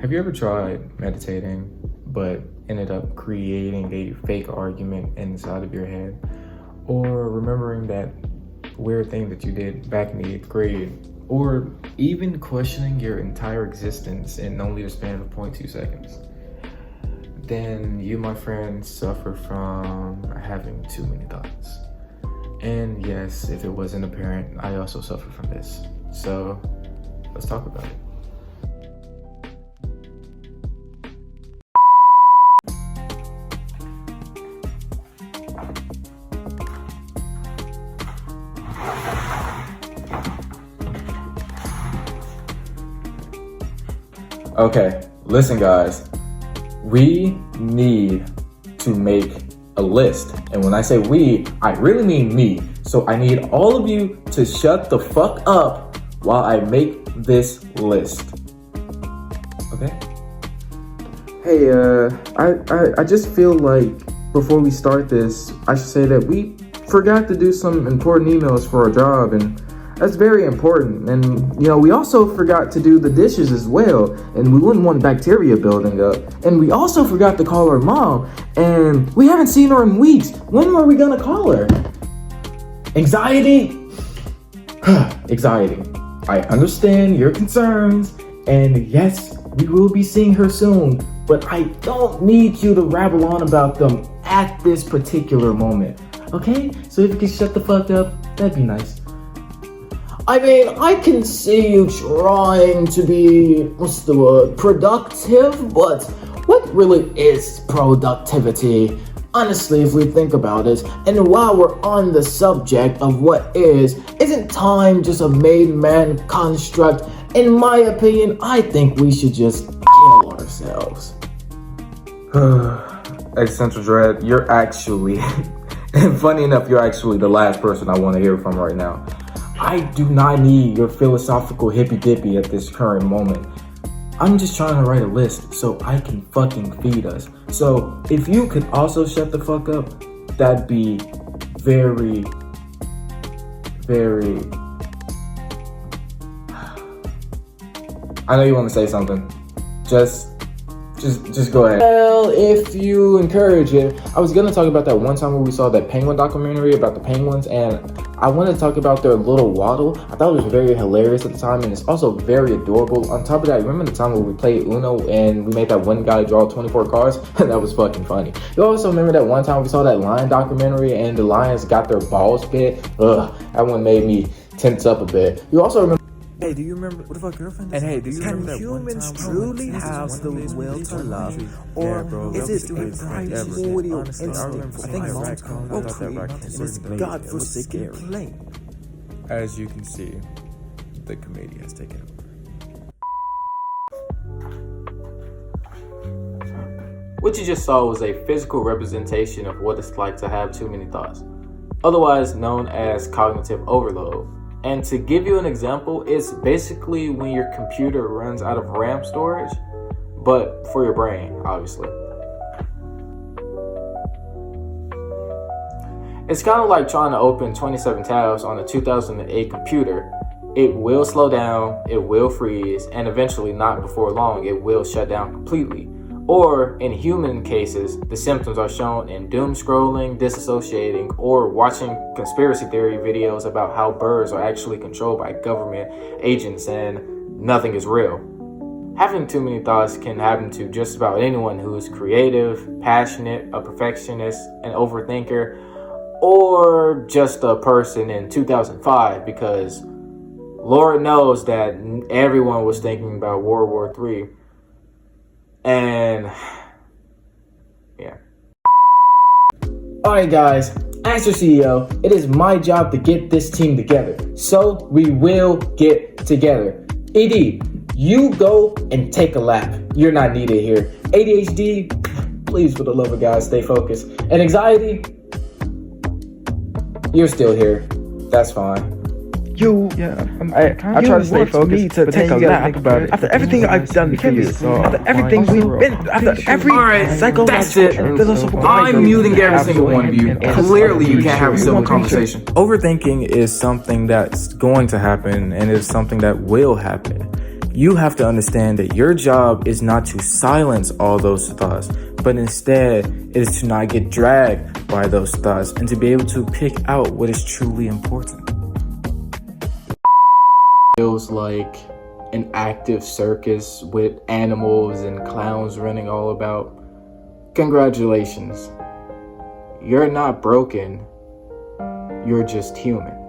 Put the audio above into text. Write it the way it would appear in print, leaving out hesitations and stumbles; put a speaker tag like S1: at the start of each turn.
S1: Have you ever tried meditating, but ended up creating a fake argument inside of your head? Or remembering that weird thing that you did back in the 8th grade? Or even questioning your entire existence in only the span of 0.2 seconds? Then you, my friend, suffer from having too many thoughts. And yes, if it wasn't apparent, I also suffer from this. So let's talk about it. Okay, listen guys, we need to make a list. And when I say we, I really mean me. So I need all of you to shut the fuck up while I make this list. Okay? Hey, I just feel like before we start this, I should say that we forgot to do some important emails for our job, and that's very important. And, we also forgot to do the dishes as well. And we wouldn't want bacteria building up. And we also forgot to call our mom. And we haven't seen her in weeks. When were we gonna call her? Anxiety? Anxiety. I understand your concerns. And yes, we will be seeing her soon. But I don't need you to rabble on about them at this particular moment. Okay? So if you can shut the fuck up, that'd be nice. I mean, I can see you trying to be, productive, but what really is productivity? Honestly, if we think about it, and while we're on the subject of what isn't time just a made man construct? In my opinion, I think we should just kill ourselves. Existential dread, you're actually, and funny enough, you're actually the last person I want to hear from right now. I do not need your philosophical hippy-dippy at this current moment. I'm just trying to write a list so I can fucking feed us. So if you could also shut the fuck up, that'd be very, very... I know you want to say something. Just go ahead. Well, if you encourage it. I was gonna talk about that one time where we saw that penguin documentary about the penguins, and I want to talk about their little waddle. I thought it was very hilarious at the time, and it's also very adorable. On top of that, remember the time where we played Uno and we made that one guy draw 24 cards? That was fucking funny. You also remember that one time we saw that lion documentary and the lions got their balls bit? Ugh, that one made me tense up a bit. You also remember...
S2: Hey, do you remember what if a girlfriend?
S3: And hey, do you remember
S2: can
S3: that one
S2: humans
S3: time
S2: truly have the will to love, or is it a primordial instinct for procreation in this godforsaken plane?
S3: As you can see, the committee has taken over.
S1: What you just saw was a physical representation of what it's like to have too many thoughts, otherwise known as cognitive overload. And to give you an example, it's basically when your computer runs out of RAM storage, but for your brain, obviously. It's kind of like trying to open 27 tabs on a 2008 computer. It will slow down, it will freeze, and eventually, not before long, it will shut down completely. Or in human cases, the symptoms are shown in doom scrolling, disassociating, or watching conspiracy theory videos about how birds are actually controlled by government agents and nothing is real. Having too many thoughts can happen to just about anyone who is creative, passionate, a perfectionist, an overthinker, or just a person in 2005, because Lord knows that everyone was thinking about World War III. And yeah. Alright guys, as your CEO, it is my job to get this team together. So we will get together. ED, you go and take a lap. You're not needed here. ADHD, please for the love of God, stay focused. And anxiety, you're still here. That's fine.
S2: I try to stay focused, but then you gotta think about it. After everything I've done for you, after everything we've been, after every psychological, philosophical...
S1: I'm muting every single one of you. Clearly you can't have a civil conversation.
S3: Overthinking is something that's going to happen, and it's something that will happen.
S1: You have to understand that your job is not to silence all those thoughts, but instead it is to not get dragged by those thoughts and to be able to pick out what is truly important. Feels like an active circus with animals and clowns running all about. Congratulations. You're not broken. You're just human.